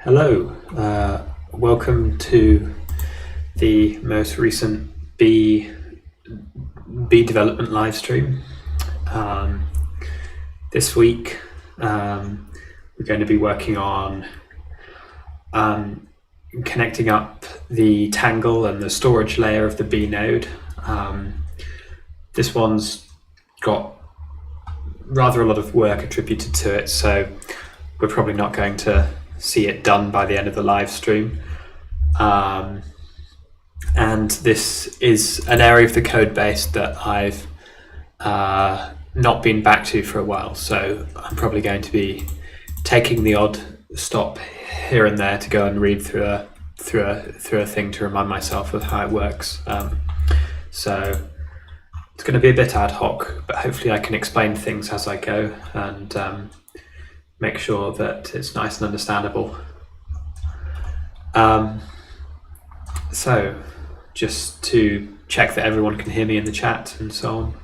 Hello, welcome to the most recent bee development live stream. This week we're going to be working on connecting up the Tangle and the storage layer of the bee node. This one's got rather a lot of work attributed to it, so we're probably not going to see it done by the end of the live stream. And this is an area of the code base that I've not been back to for a while, so I'm probably going to be taking the odd stop here and there to go and read through a thing to remind myself of how it works. So it's going to be a bit ad hoc, but hopefully I can explain things as I go and make sure that it's nice and understandable. So just to check that everyone can hear me in the chat and so on.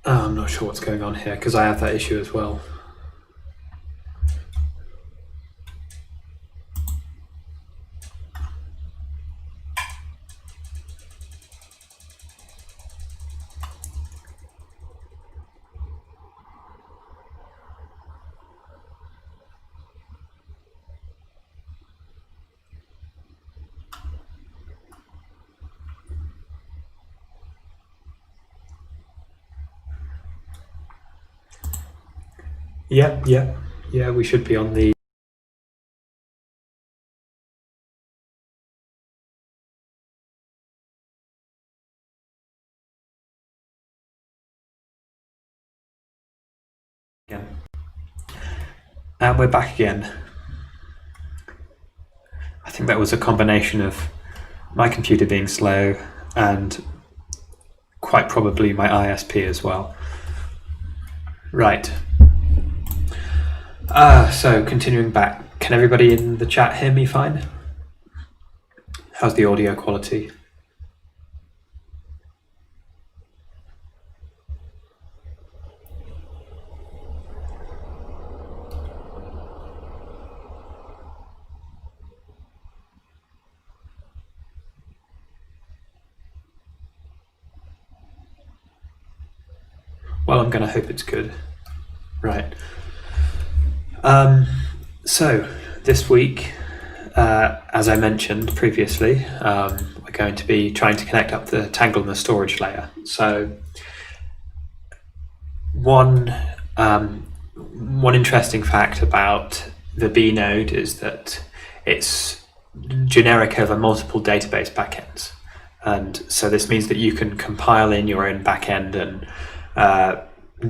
I'm not sure what's going on here because I have that issue as well. Yeah, we should be on the again. And we're back again. I think that was a combination of my computer being slow and quite probably my ISP as well. Right. So continuing back, can everybody in the chat hear me fine? How's the audio quality? Well, I'm going to hope it's good. Right. So this week, as I mentioned previously, we're going to be trying to connect up the Tangle and the storage layer. So one interesting fact about the B node is that it's generic over multiple database backends. And so this means that you can compile in your own backend and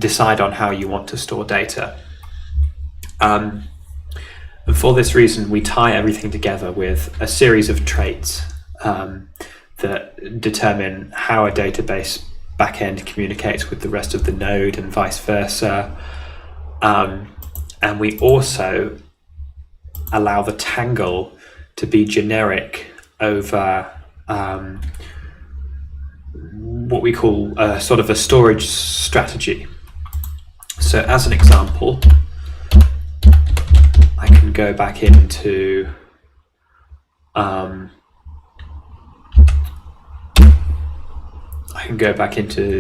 decide on how you want to store data. And for this reason, we tie everything together with a series of traits that determine how a database backend communicates with the rest of the node and vice versa. And we also allow the Tangle to be generic over what we call sort of a storage strategy. So as an example, I can go back into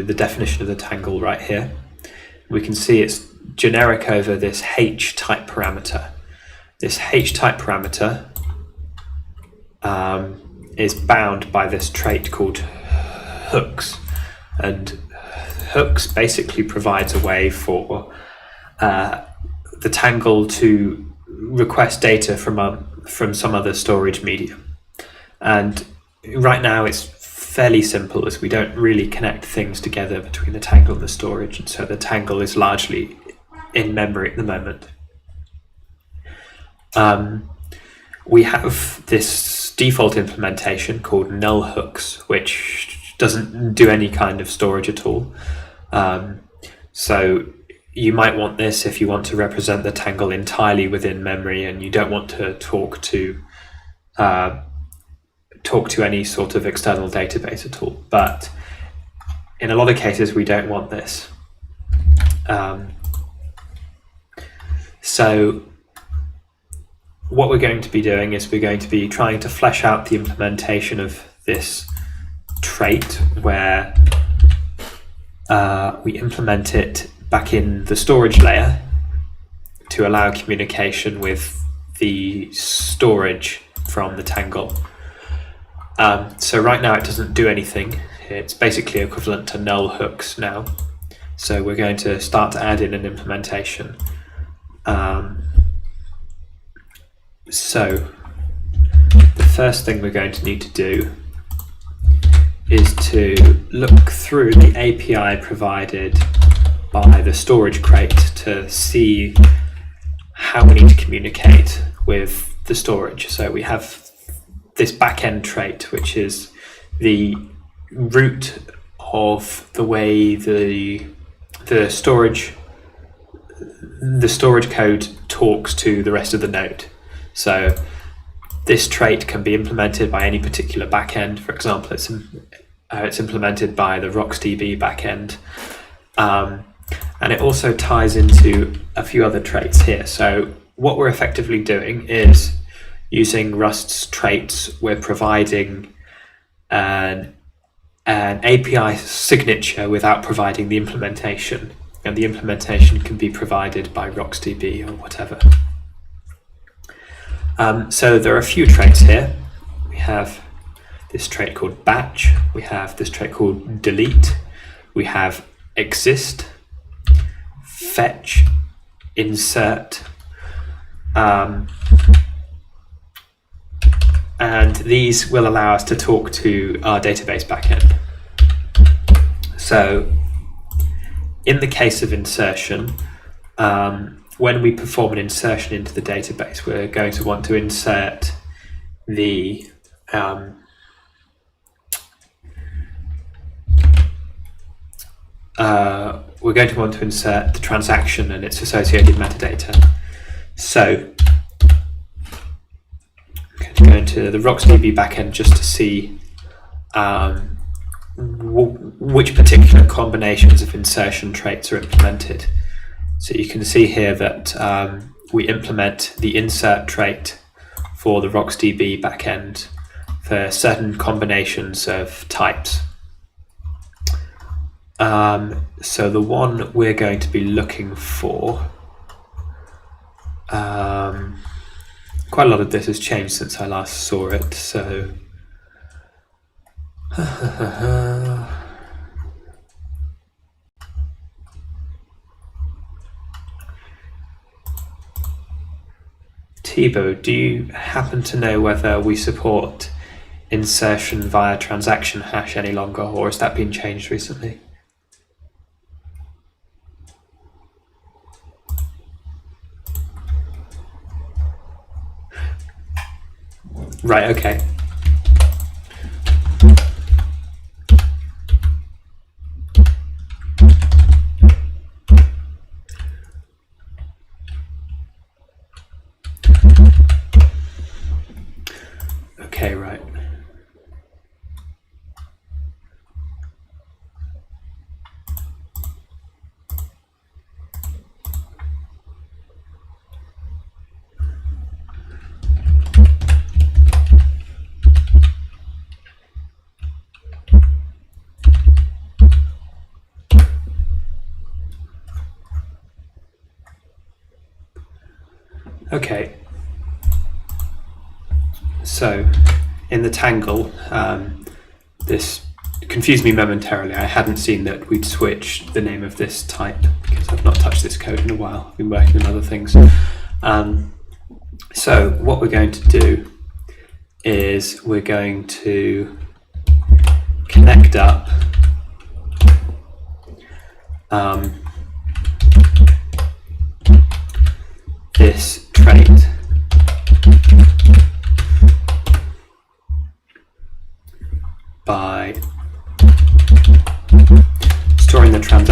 the definition of the Tangle right here. We can see it's generic over this H type parameter. This H type parameter is bound by this trait called hooks, and hooks basically provides a way for the Tangle to request data from some other storage medium. And right now it's fairly simple, as we don't really connect things together between the Tangle and the storage, and so the Tangle is largely in memory at the moment. we have this default implementation called null hooks, which doesn't do any kind of storage at all. So you might want this if you want to represent the tangle entirely within memory and you don't want to talk to any sort of external database at all. But in a lot of cases, we don't want this. So what we're going to be doing is we're going to be trying to flesh out the implementation of this trait where we implement it back in the storage layer to allow communication with the storage from the tangle. So right now it doesn't do anything. It's basically equivalent to null hooks now. So we're going to start to add in an implementation. So the first thing we're going to need to do is to look through the API provided by the storage crate to see how we need to communicate with the storage. So we have this backend trait, which is the root of the way the storage code talks to the rest of the node. So this trait can be implemented by any particular backend. For example, it's implemented by the RocksDB backend, and it also ties into a few other traits here. So what we're effectively doing is using Rust's traits. We're providing an API signature without providing the implementation, and the implementation can be provided by RocksDB or whatever. So there are a few traits here. We have this trait called batch, we have this trait called delete, we have exist, fetch, insert, and these will allow us to talk to our database backend. So in the case of insertion, when we perform an insertion into the database, we're going to want to insert the transaction and its associated metadata. So I'm going to go into the RocksDB backend just to see which particular combinations of insertion traits are implemented. So you can see here that we implement the insert trait for the RocksDB backend for certain combinations of types. So the one we're going to be looking for, quite a lot of this has changed since I last saw it, so Thibaut, do you happen to know whether we support insertion via transaction hash any longer, or has that been changed recently? Right, okay. Okay, right. Okay, so in the tangle, this confused me momentarily. I hadn't seen that we'd switched the name of this type because I've not touched this code in a while. I've been working on other things. So what we're going to do is we're going to connect up this trait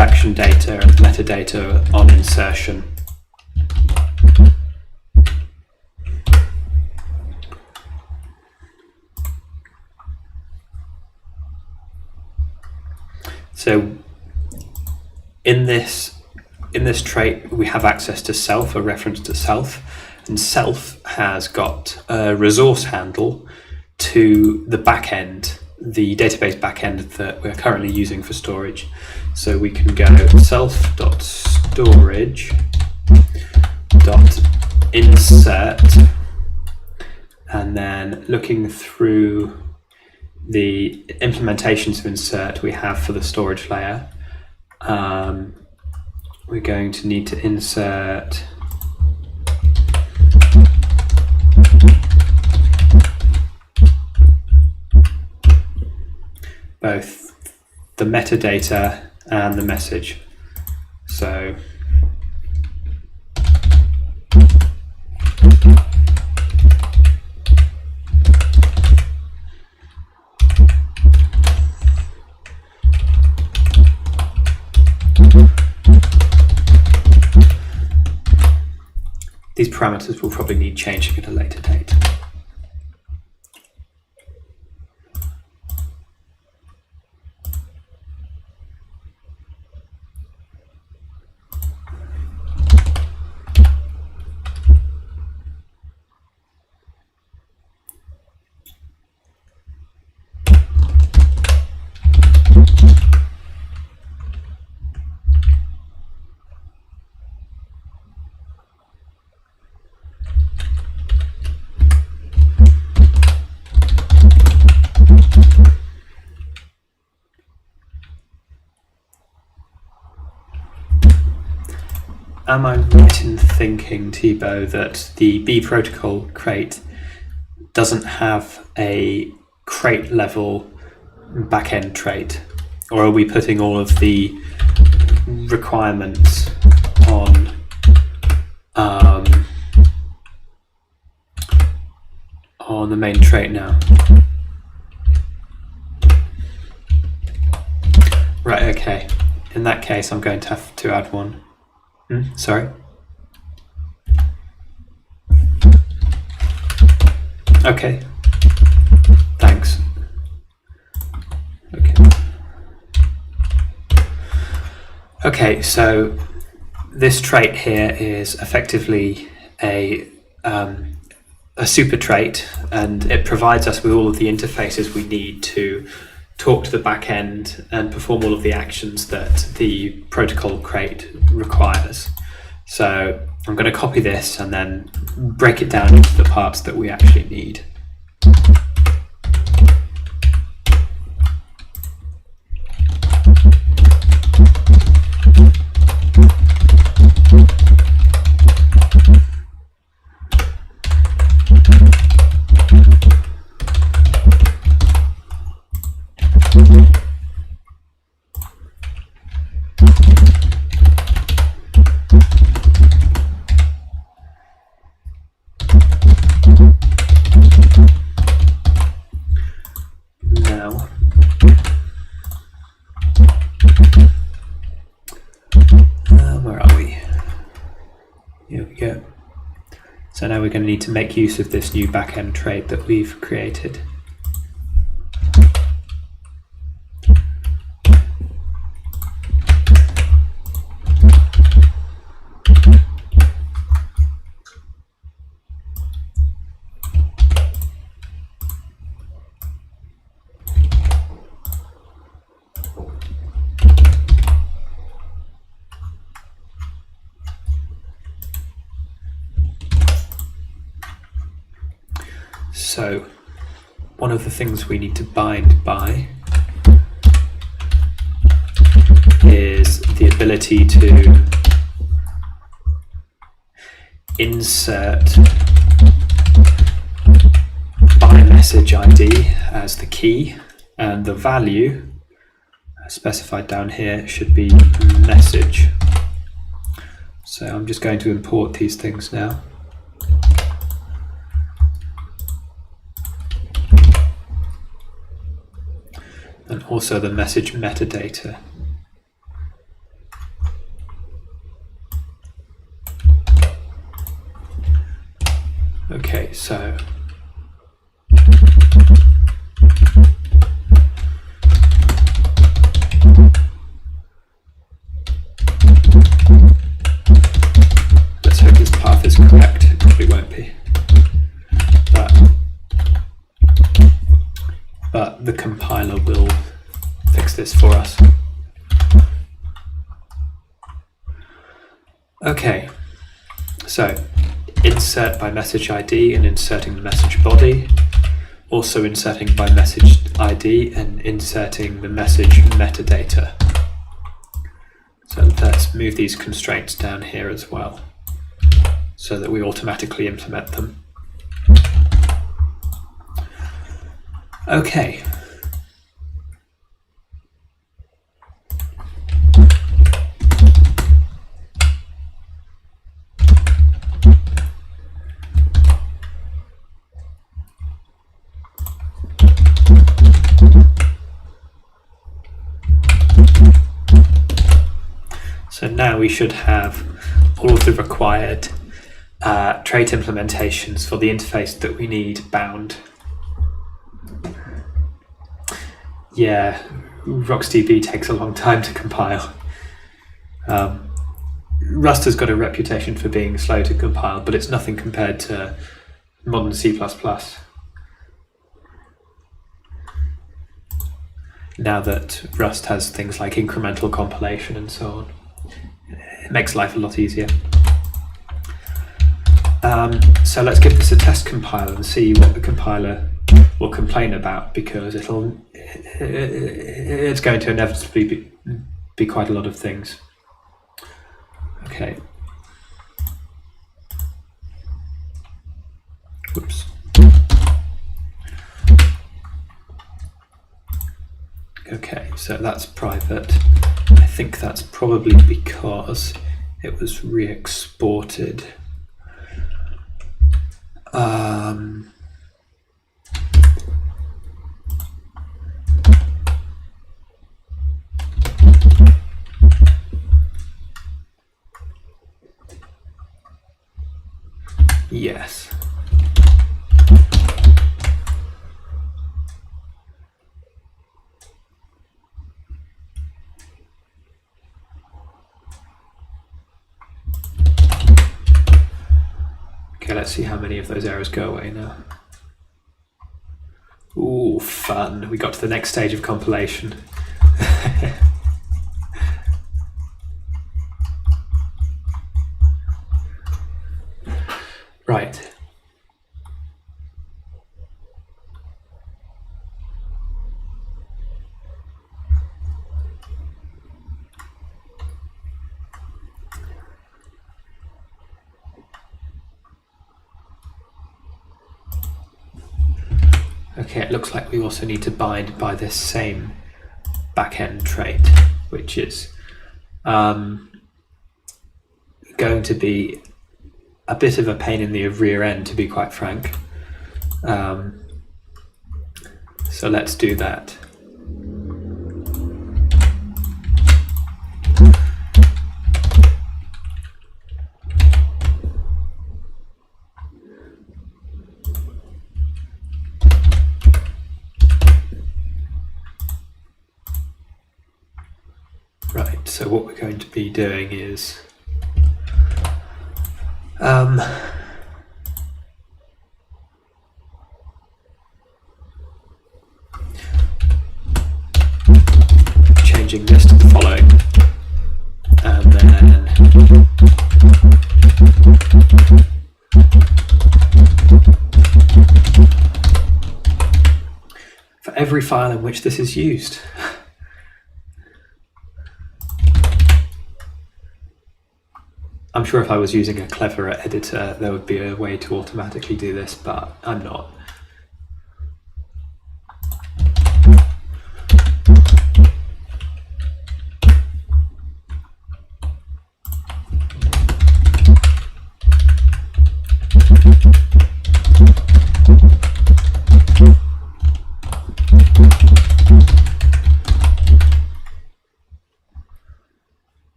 transaction data and metadata on insertion. So in this trait, we have access to self, a reference to self, and self has got a resource handle to the backend, the database backend that we're currently using for storage. So we can go self.storage.insert, and then looking through the implementations of insert we have for the storage layer, we're going to need to insert both the metadata and the message. So these parameters will probably need changing at a later date. Am I right in thinking, Thibaut, that the B protocol crate doesn't have a crate level backend trait? Or are we putting all of the requirements on the main trait now? Right, okay. In that case, I'm going to have to add one. Sorry. Okay. Thanks. Okay, so this trait here is effectively a super trait, and it provides us with all of the interfaces we need to talk to the backend and perform all of the actions that the protocol crate requires. So I'm going to copy this and then break it down into the parts that we actually need. So now we're going to need to make use of this new backend trait that we've created. So one of the things we need to bind by is the ability to insert by message ID as the key, and the value specified down here should be message. So I'm just going to import these things now. And also the message metadata. Okay, so let's hope this path is correct. It probably won't be. But the compiler will fix this for us. Okay, so insert by message ID and inserting the message body, also inserting by message ID and inserting the message metadata. So let's move these constraints down here as well, so that we automatically implement them. Okay. So now we should have all of the required trait implementations for the interface that we need bound. Yeah, RocksDB takes a long time to compile. Rust has got a reputation for being slow to compile, but it's nothing compared to modern C++. Now that Rust has things like incremental compilation and so on. It makes life a lot easier. So let's give this a test compiler and see what the compiler will complain about, because it's going to inevitably be quite a lot of things. Okay. Whoops. Okay, so that's private. I think that's probably because it was re-exported. Yes. Okay, let's see how many of those errors go away now. Ooh, fun. We got to the next stage of compilation. Right. Okay, it looks like we also need to bind by this same backend trait, which is going to be a bit of a pain in the rear end, to be quite frank. So let's do that. Right, so what we're going to be doing is changing this to the following, and then for every file in which this is used. I'm sure if I was using a cleverer editor, there would be a way to automatically do this, but I'm not.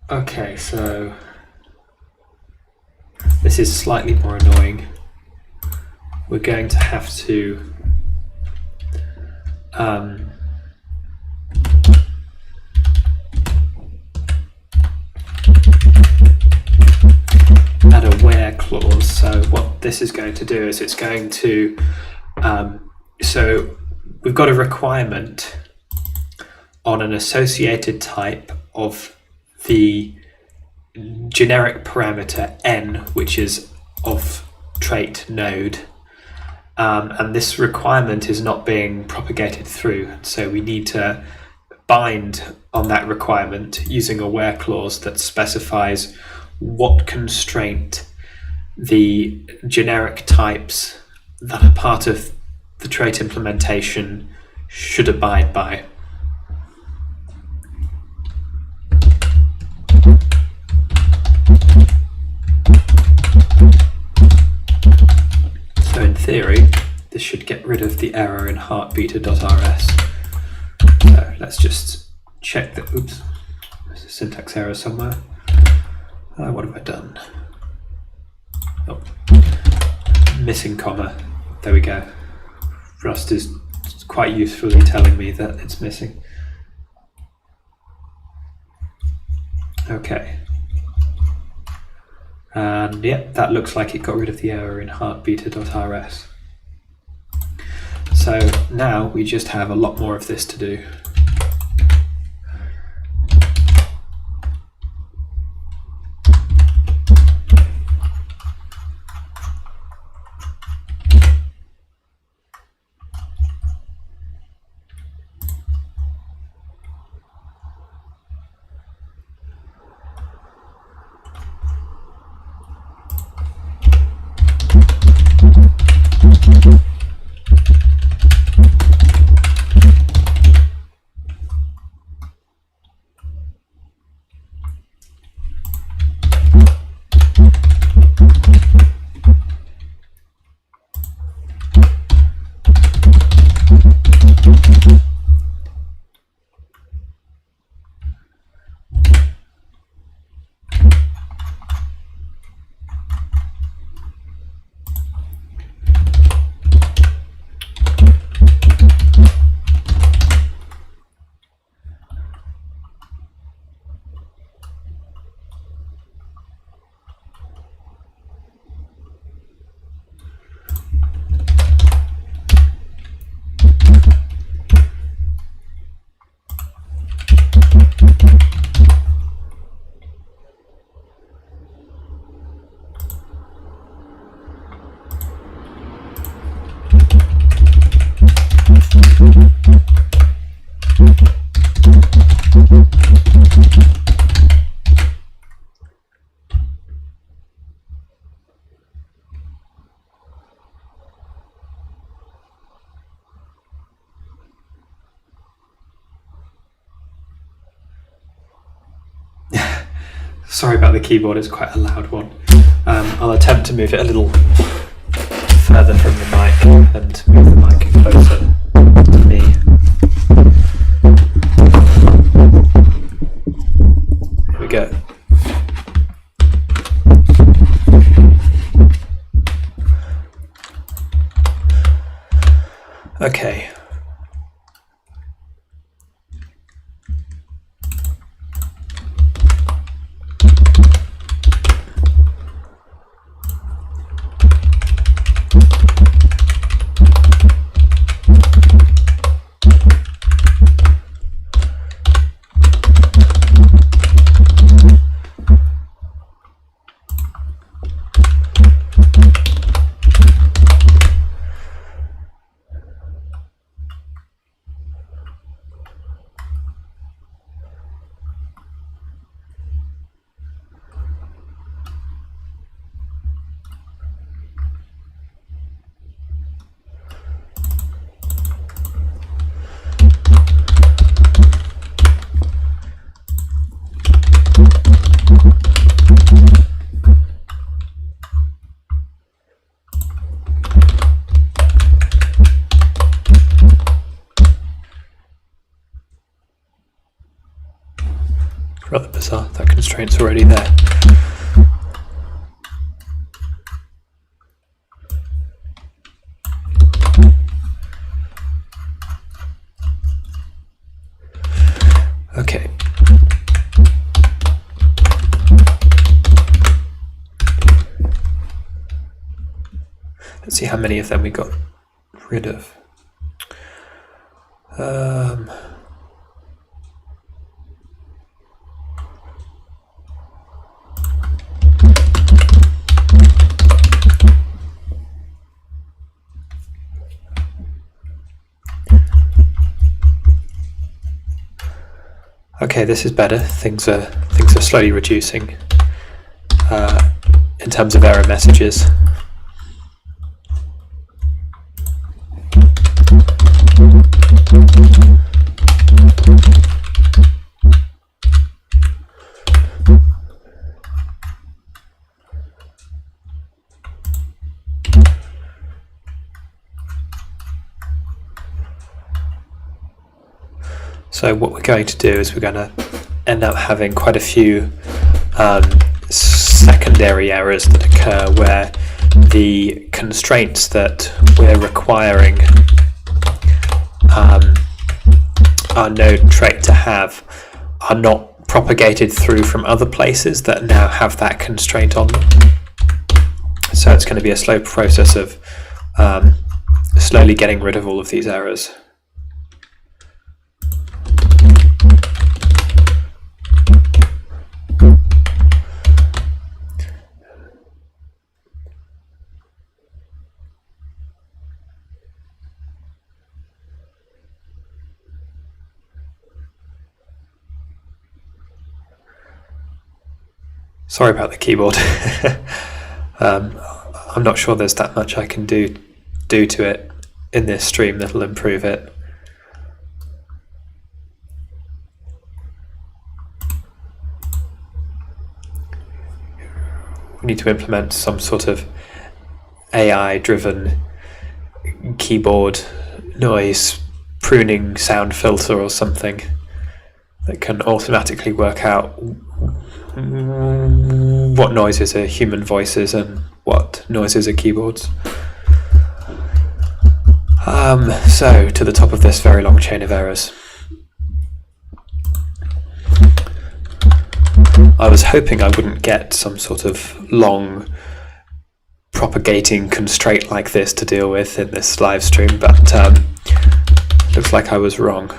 Okay, so this is slightly more annoying. We're going to have to add a where clause. So what this is going to do is it's going to, so we've got a requirement on an associated type of the generic parameter n, which is of trait node, and this requirement is not being propagated through, so we need to bind on that requirement using a where clause that specifies what constraint the generic types that are part of the trait implementation should abide by. So in theory, this should get rid of the error in heartbeater.rs. So let's just check that. Oops, there's a syntax error somewhere. What have I done? Oh, missing comma. There we go. Rust is quite usefully telling me that it's missing. Okay. And yeah, that looks like it got rid of the error in heartbeater.rs. So now we just have a lot more of this to do. Sorry about the keyboard, it's quite a loud one. I'll attempt to move it a little further from the mic and move the mic closer to me. Here we go. Okay. Rather bizarre, that constraint's already there. Okay. Let's see how many of them we got rid of. Okay, this is better. Things are slowly reducing in terms of error messages. So what we're going to do is we're going to end up having quite a few secondary errors that occur where the constraints that we're requiring our node trait to have are not propagated through from other places that now have that constraint on them. So it's going to be a slow process of slowly getting rid of all of these errors. Sorry about the keyboard. I'm not sure there's that much I can do to it in this stream that'll improve it. We need to implement some sort of AI-driven keyboard noise pruning sound filter or something that can automatically work out what noises are human voices and what noises are keyboards. So to the top of this very long chain of errors. I was hoping I wouldn't get some sort of long propagating constraint like this to deal with in this live stream, but looks like I was wrong.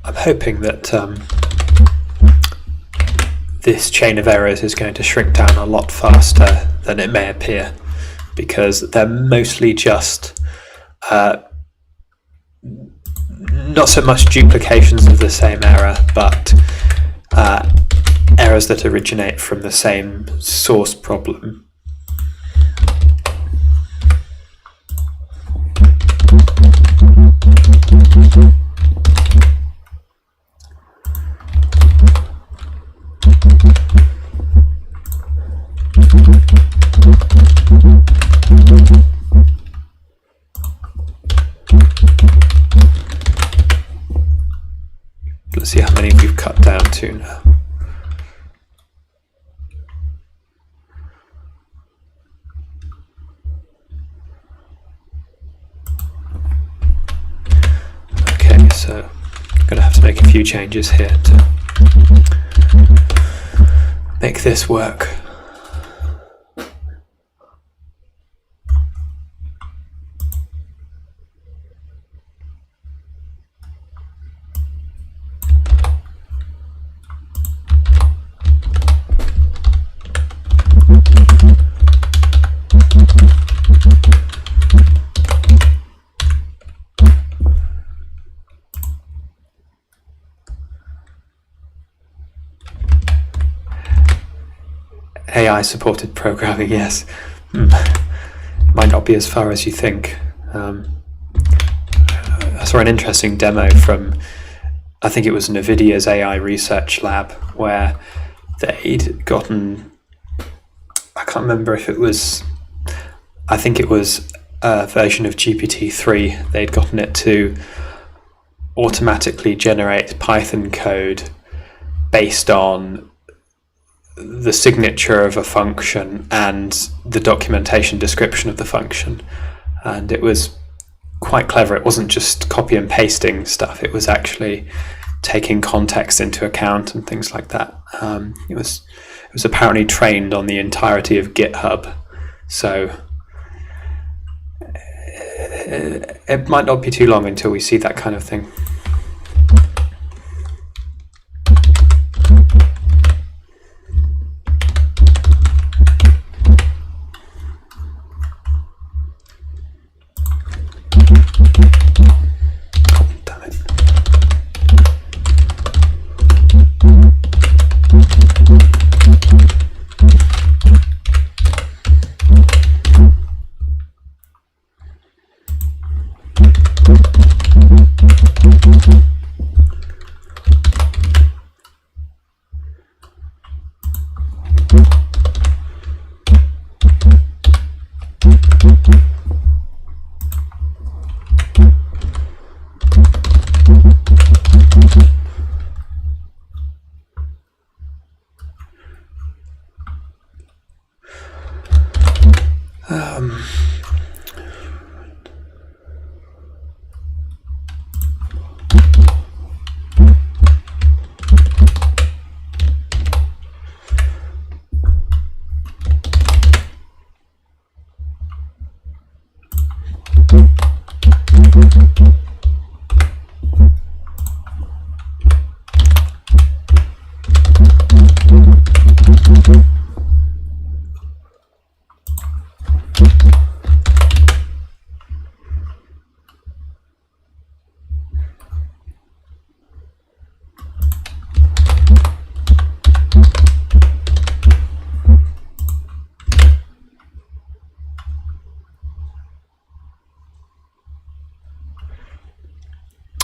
I'm hoping that this chain of errors is going to shrink down a lot faster than it may appear, because they're mostly just not so much duplications of the same error, but errors errors that originate from the same source problem. Let's see how many we've cut down to now. Okay, so I'm going to have to make a few changes here to make this work. AI supported programming, yes. Might not be as far as you think. I saw an interesting demo from, I think it was NVIDIA's AI research lab, where they'd gotten, I can't remember if it was, I think it was a version of GPT-3. They'd gotten it to automatically generate Python code based on the signature of a function and the documentation description of the function, and it was quite clever. It wasn't just copy and pasting stuff, it was actually taking context into account and things like that. It was apparently trained on the entirety of GitHub, so it might not be too long until we see that kind of thing.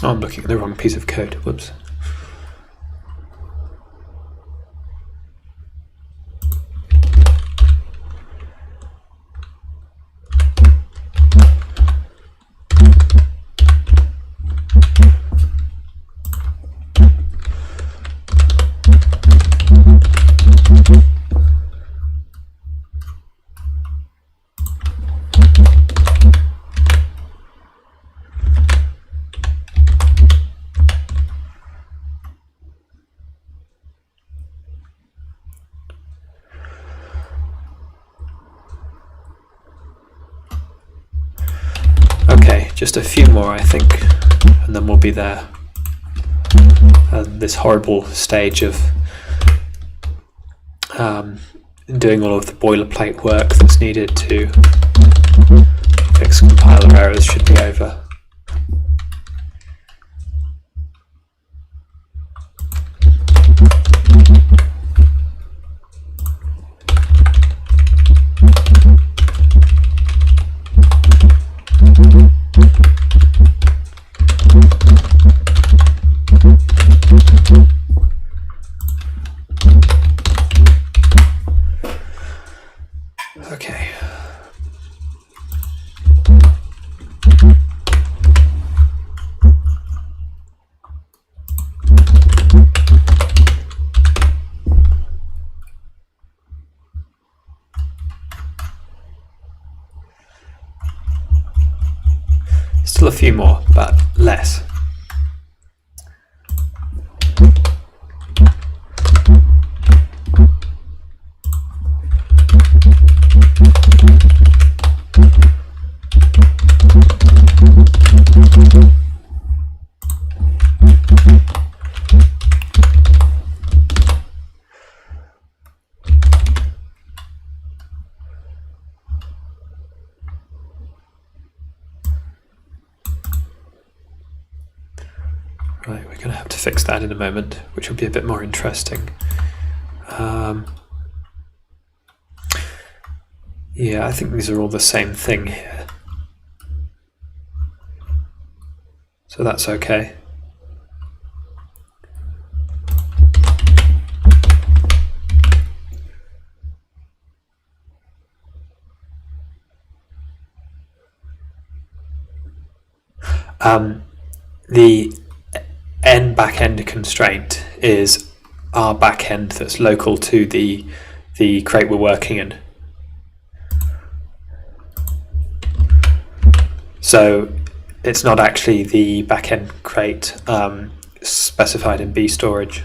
Oh, I'm looking at the wrong piece of code. Whoops. Okay, just a few more, I think, and then we'll be there. This horrible stage of doing all of the boilerplate work that's needed to fix compiler errors should be over. Okay. Still a few more, but less. Right, we're going to have to fix that in a moment, which will be a bit more interesting. Yeah, I think these are all the same thing here. So that's okay. The n backend constraint is our backend that's local to the crate we're working in. So it's not actually the backend crate specified in B storage.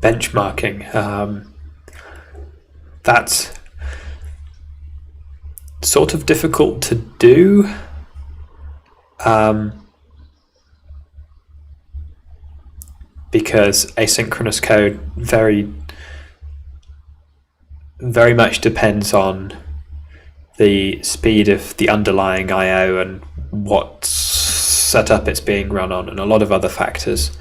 Benchmarking. That's sort of difficult to do. Because asynchronous code very much depends on the speed of the underlying I/O and what setup it's being run on, and a lot of other factors.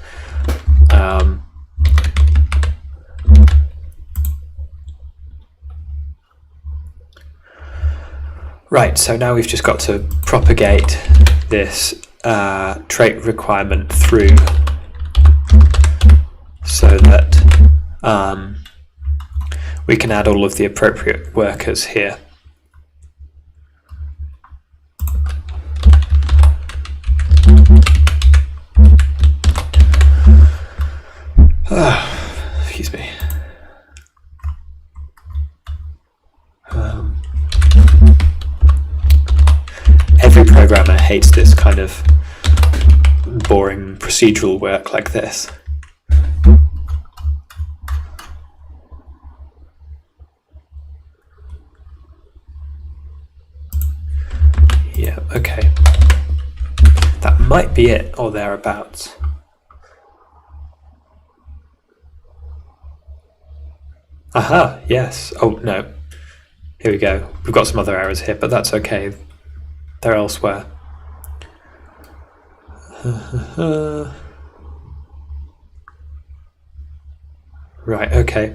Right, so now we've just got to propagate this trait requirement through so that we can add all of the appropriate workers here. Excuse me. Every programmer hates this kind of boring procedural work like this. Yeah, okay. That might be it, or thereabouts. Aha, yes. Oh, no. Here we go. We've got some other errors here, but that's okay. They're elsewhere. Right, okay.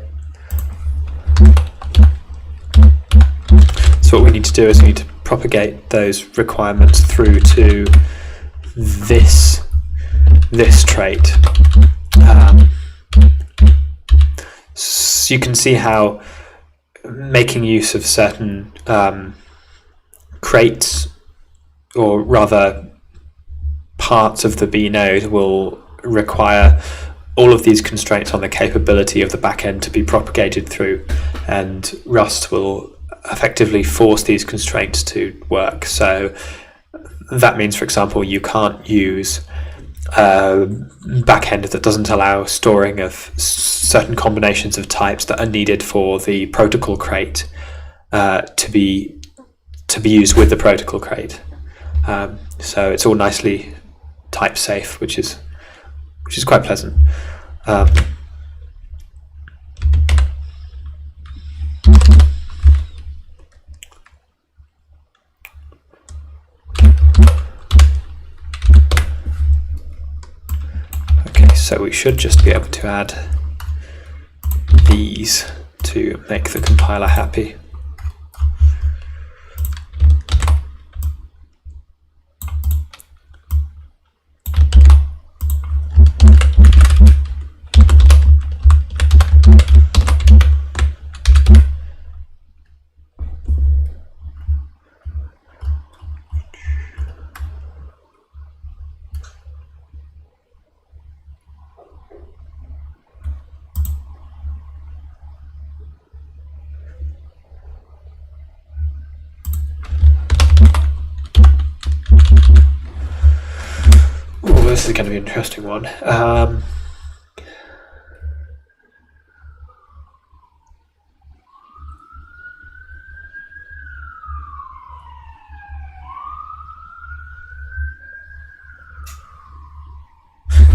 So what we need to do is we need to propagate those requirements through to this trait. So you can see how making use of certain crates, or rather parts of the B node, will require all of these constraints on the capability of the backend to be propagated through, and Rust will effectively force these constraints to work. So that means, for example, you can't use a backend that doesn't allow storing of certain combinations of types that are needed for the protocol crate to be used with the protocol crate. So it's all nicely type safe, which is quite pleasant. Okay, so we should just be able to add these to make the compiler happy. this is going to be an interesting one.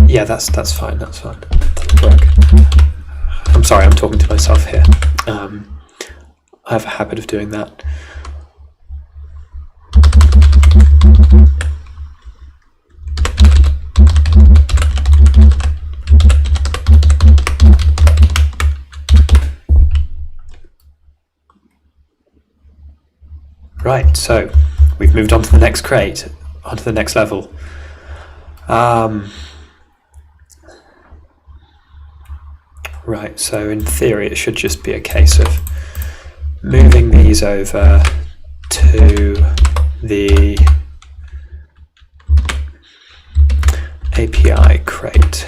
Yeah, that's fine. That's fine. That'll work. I'm sorry, I'm talking to myself here. I have a habit of doing that. Right, so we've moved on to the next crate, onto the next level. Right, so in theory it should just be a case of moving these over to the API crate.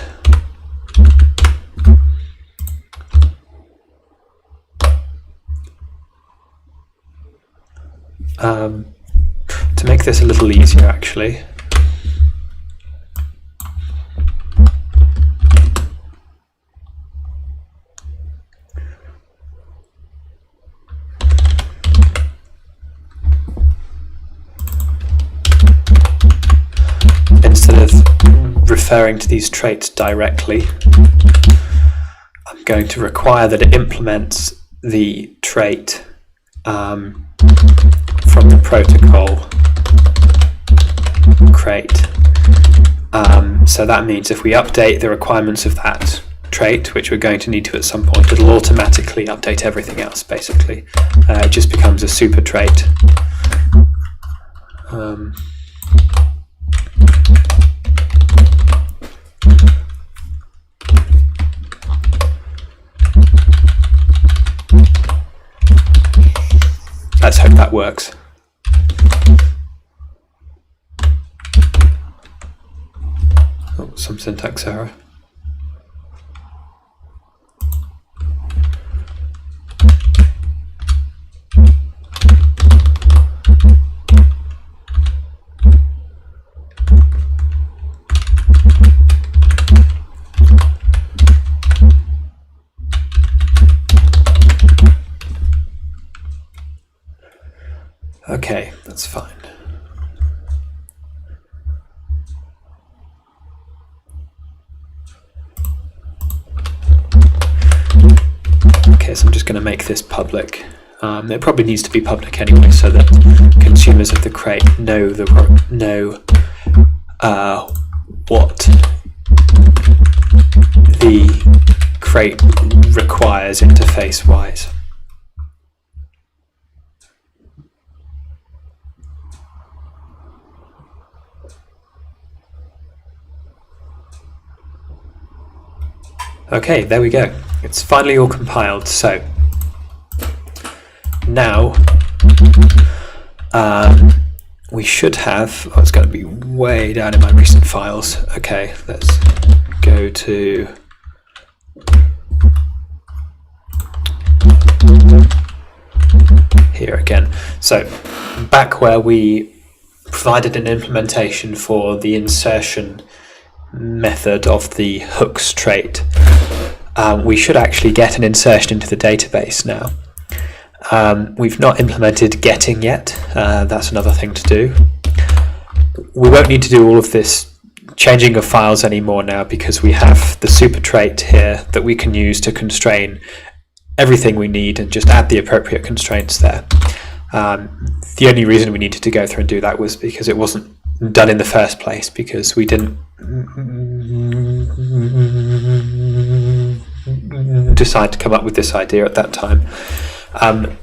To make this a little easier, actually, instead of referring to these traits directly, I'm going to require that it implements the trait from the protocol crate. So that means if we update the requirements of that trait, which we're going to need to at some point, it'll automatically update everything else, basically. It just becomes a super trait. Let's hope that works. Oh, some syntax error. Okay, that's fine. Okay, so I'm just going to make this public. It probably needs to be public anyway, so that consumers of the crate know what the crate requires interface-wise. Okay, there we go. It's finally all compiled. So now we should have, oh, it's going to be way down in my recent files. Okay, let's go to here again. So back where we provided an implementation for the insertion method of the hooks trait, we should actually get an insertion into the database now. We've not implemented getting yet. That's another thing to do. We won't need to do all of this changing of files anymore now, because we have the super trait here that we can use to constrain everything we need and just add the appropriate constraints there. The only reason we needed to go through and do that was because it wasn't done in the first place, because we didn't decide to come up with this idea at that time. I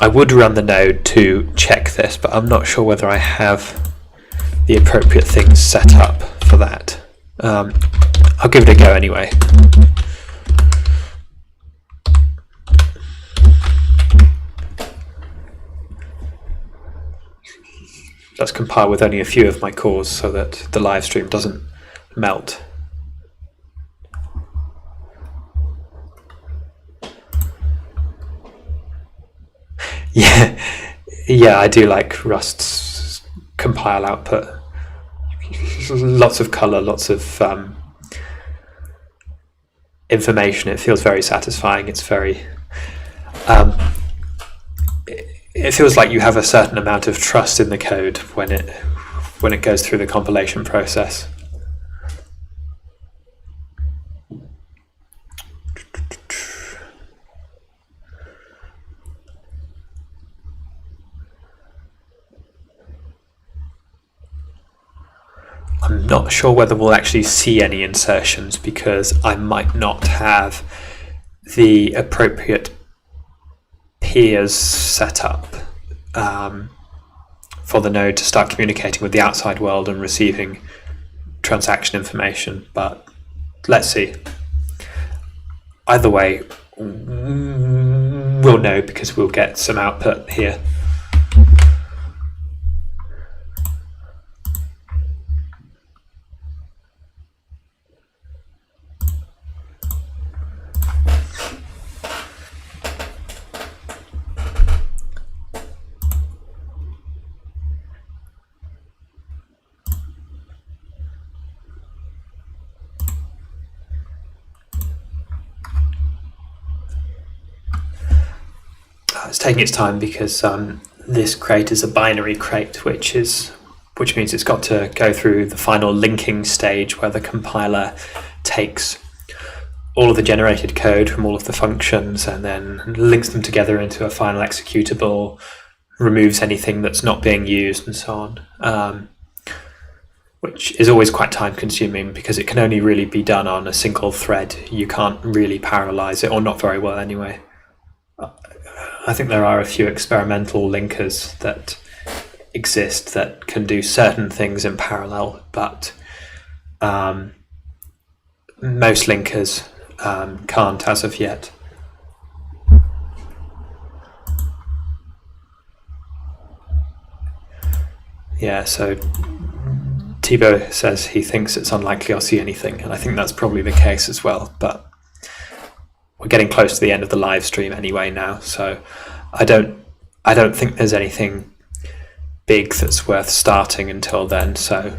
would run the node to check this, but I'm not sure whether I have the appropriate things set up for that. I'll give it a go anyway. Let's compile with only a few of my cores so that the live stream doesn't melt. Yeah, Yeah, I do like Rust's compile output. Lots of color, lots of information. It feels very satisfying. It's very it feels like you have a certain amount of trust in the code when it goes through the compilation process. I'm not sure whether we'll actually see any insertions because I might not have the appropriate peers set up for the node to start communicating with the outside world and receiving transaction information, but let's see. Either way, we'll know because we'll get some output here. It's taking its time because this crate is a binary crate, which means it's got to go through the final linking stage where the compiler takes all of the generated code from all of the functions and then links them together into a final executable, removes anything that's not being used, and so on. Which is always quite time consuming because it can only really be done on a single thread. You can't really parallelize it, or not very well anyway. I think there are a few experimental linkers that exist that can do certain things in parallel, but most linkers can't as of yet. Yeah, so Thibaut says he thinks it's unlikely I'll see anything, and I think that's probably the case as well, but we're getting close to the end of the live stream anyway now, so I don't think there's anything big that's worth starting until then, so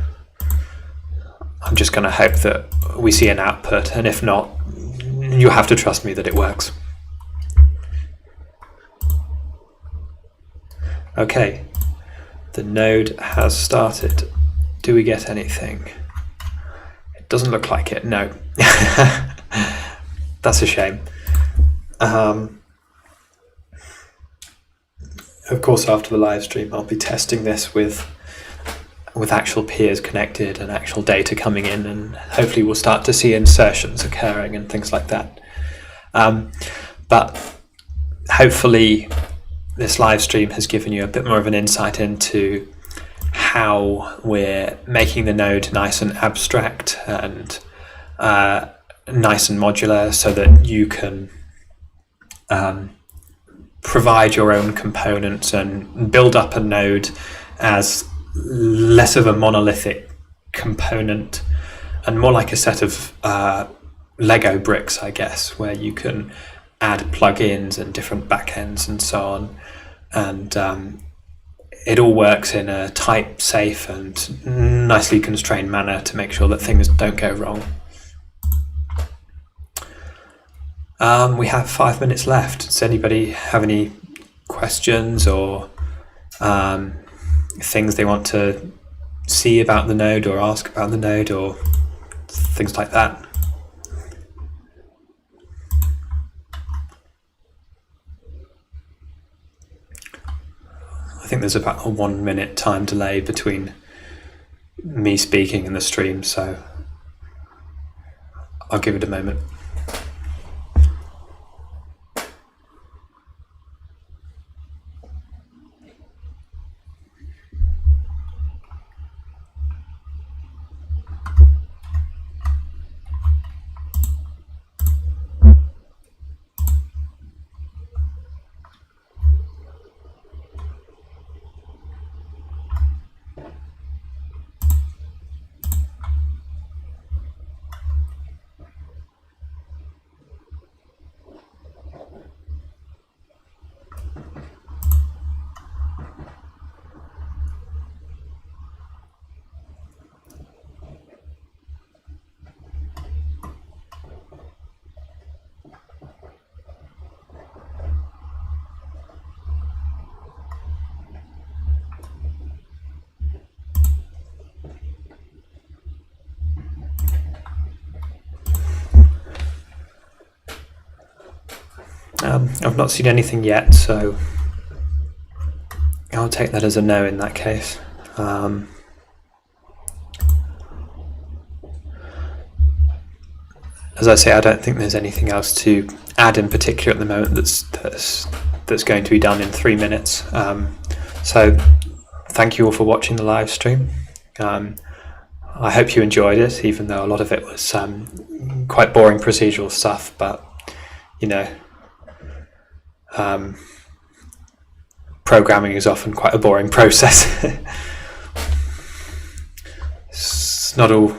I'm just going to hope that we see an output, and if not, you have to trust me that it works. Okay, the node has started. Do we get anything? It doesn't look like it, no. That's a shame. Of course, after the live stream, I'll be testing this with actual peers connected and actual data coming in, and hopefully we'll start to see insertions occurring and things like that. But hopefully this live stream has given you a bit more of an insight into how we're making the node nice and abstract and nice and modular, so that you can provide your own components and build up a node as less of a monolithic component and more like a set of Lego bricks, I guess, where you can add plugins and different backends and so on, and it all works in a tight, safe and nicely constrained manner to make sure that things don't go wrong. We have 5 minutes left. Does anybody have any questions or things they want to see about the node or ask about the node or things like that? I think there's about a 1 minute time delay between me speaking and the stream, so I'll give it a moment. I've not seen anything yet, so I'll take that as a no in that case. As I say, I don't think there's anything else to add in particular at the moment that's going to be done in 3 minutes. So thank you all for watching the live stream. I hope you enjoyed it, even though a lot of it was quite boring procedural stuff, but you know, programming is often quite a boring process. It's not all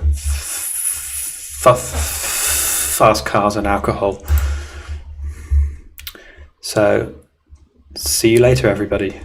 fast cars and alcohol. So see you later, everybody.